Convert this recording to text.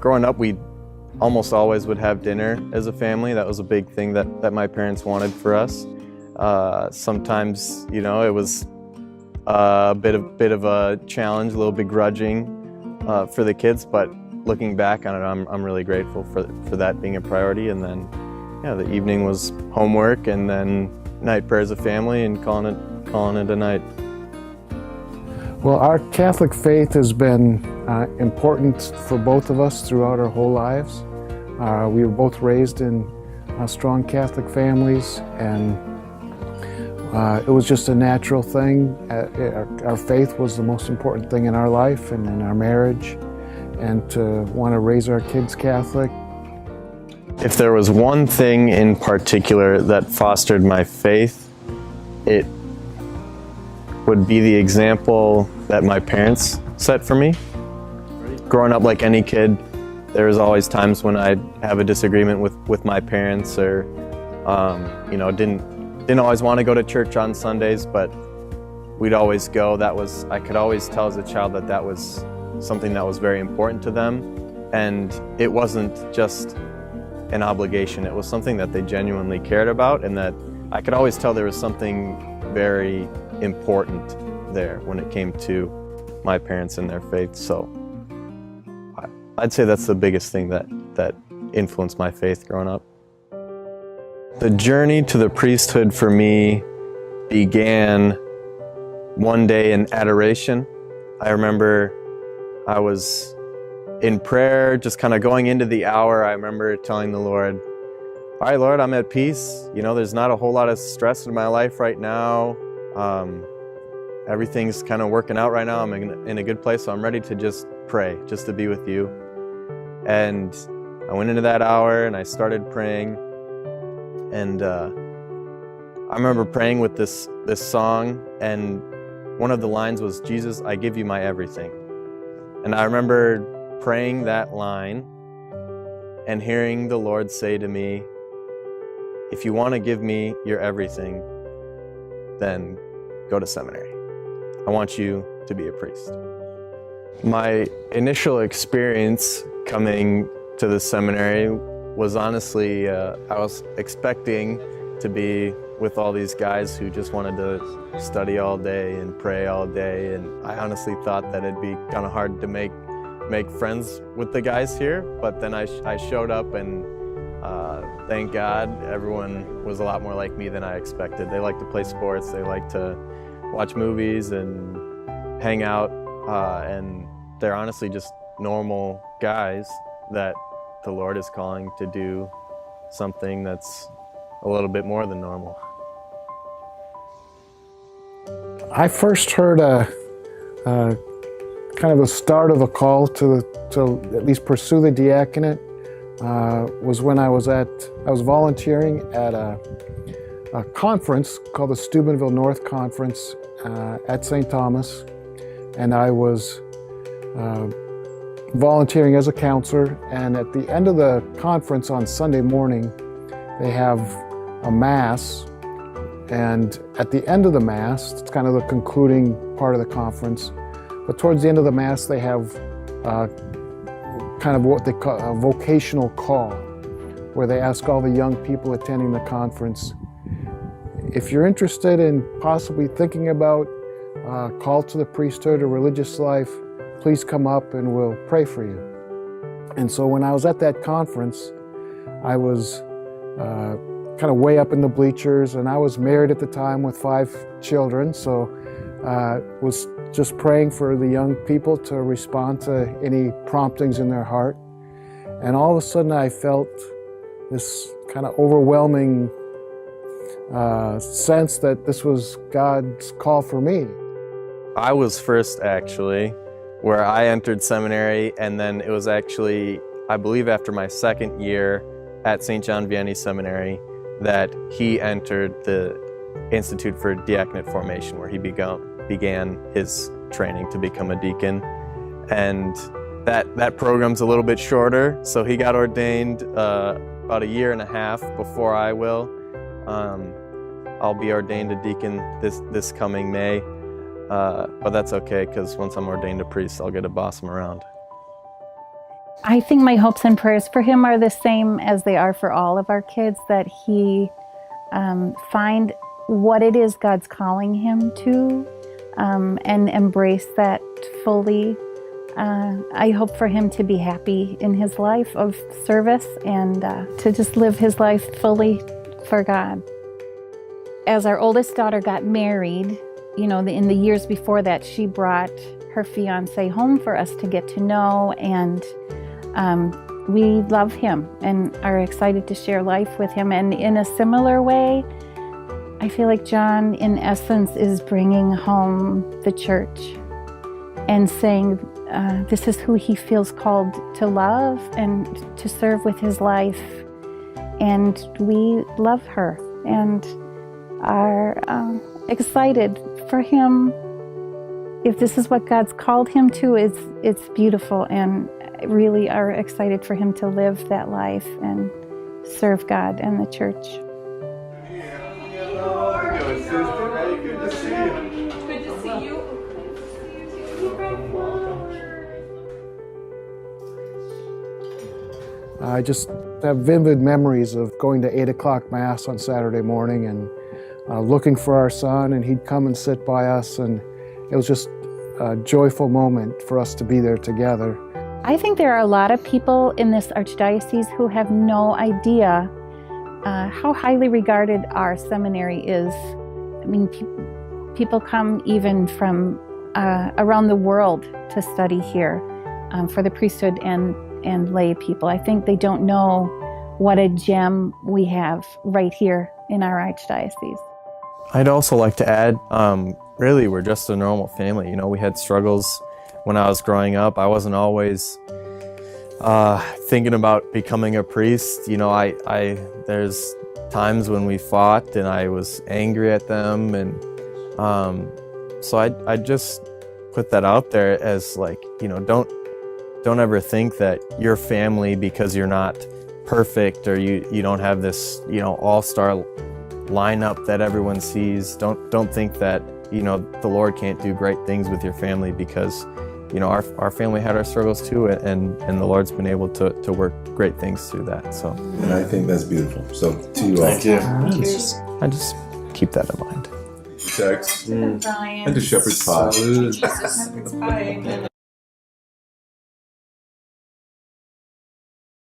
Growing up, we almost always would have dinner as a family. That was a big thing that my parents wanted for us. Sometimes, you know, it was a bit of a challenge, a little begrudging for the kids, but looking back on it, I'm really grateful for that being a priority. And then, yeah, the evening was homework, and then night prayer as a family, and calling it a night. Well, our Catholic faith has been important for both of us throughout our whole lives. We were both raised in strong Catholic families, and it was just a natural thing. Our faith was the most important thing in our life and in our marriage, and to want to raise our kids Catholic. If there was one thing in particular that fostered my faith, it would be the example that my parents set for me. Growing up like any kid, there was always times when I'd have a disagreement with my parents, or you know, didn't always want to go to church on Sundays, but we'd always go. I could always tell as a child that was something that was very important to them, and it wasn't just an obligation. It was something that they genuinely cared about, and that I could always tell there was something very important there when it came to my parents and their faith. So I'd say that's the biggest thing that influenced my faith growing up. The journey to the priesthood for me began one day in adoration. I remember I was in prayer, just kind of going into the hour. I remember telling the Lord, all right, Lord, I'm at peace. You know, there's not a whole lot of stress in my life right now. Everything's kind of working out right now. I'm in a good place, so I'm ready to just pray, just to be with you. And I went into that hour and I started praying. And I remember praying with this song, and one of the lines was, Jesus, I give you my everything. And I remember praying that line and hearing the Lord say to me, if you want to give me your everything, then go to seminary. I want you to be a priest. My initial experience coming to the seminary was honestly, I was expecting to be with all these guys who just wanted to study all day and pray all day, and I honestly thought that it'd be kind of hard to make friends with the guys here. But then I showed up, and thank God everyone was a lot more like me than I expected. They like to play sports, they like to watch movies and hang out, and they're honestly just normal guys that the Lord is calling to do something that's a little bit more than normal. I first heard kind of the start of a call to at least pursue the diaconate was when I was volunteering at a conference called the Steubenville North Conference at St. Thomas, and I was volunteering as a counselor. And at the end of the conference on Sunday morning, they have a mass, and at the end of the mass, it's kind of the concluding part of the conference, but towards the end of the mass they have kind of what they call a vocational call, where they ask all the young people attending the conference, if you're interested in possibly thinking about call to the priesthood or religious life, please come up and we'll pray for you. And so when I was at that conference, I was kind of way up in the bleachers, and I was married at the time with 5 children, so was just praying for the young people to respond to any promptings in their heart. And all of a sudden I felt this kind of overwhelming sense that this was God's call for me. I was first, actually, where I entered seminary, and then it was actually, I believe after my second year at St. John Vianney Seminary, that he entered the Institute for Diaconate Formation, where he began his training to become a deacon. And that program's a little bit shorter, so he got ordained about a year and a half before I will. I'll be ordained a deacon this coming May, but that's okay, because once I'm ordained a priest, I'll get to boss him around. I think my hopes and prayers for him are the same as they are for all of our kids, that he find what it is God's calling him to and embrace that fully. I hope for him to be happy in his life of service and to just live his life fully for God. As our oldest daughter got married, you know, in the years before that, she brought her fiance home for us to get to know, and we love him and are excited to share life with him. And in a similar way, I feel like John, in essence, is bringing home the church and saying this is who he feels called to love and to serve with his life. And we love her and are excited for him. If this is what God's called him to, it's beautiful, and really are excited for him to live that life and serve God and the church. Good to see you. Good to see you. I just have vivid memories of going to 8 o'clock Mass on Saturday morning and looking for our son, and he'd come and sit by us, and it was just a joyful moment for us to be there together. I think there are a lot of people in this archdiocese who have no idea how highly regarded our seminary is. I mean, people come even from around the world to study here for the priesthood and lay people. I think they don't know what a gem we have right here in our archdiocese. I'd also like to add, really, we're just a normal family. You know, we had struggles when I was growing up. I wasn't always thinking about becoming a priest. You know, there's times when we fought and I was angry at them, and so I just put that out there as, like, you know, don't ever think that your family, because you're not perfect or you don't have this, you know, all-star lineup that everyone sees. Don't think that, you know, the Lord can't do great things with your family, because, you know, our family had our struggles too, and the Lord's been able to work great things through that. So, and I think that's beautiful. So to you all. Thank you. I just keep that in mind. Text and to Shepherd's Pie. Jesus.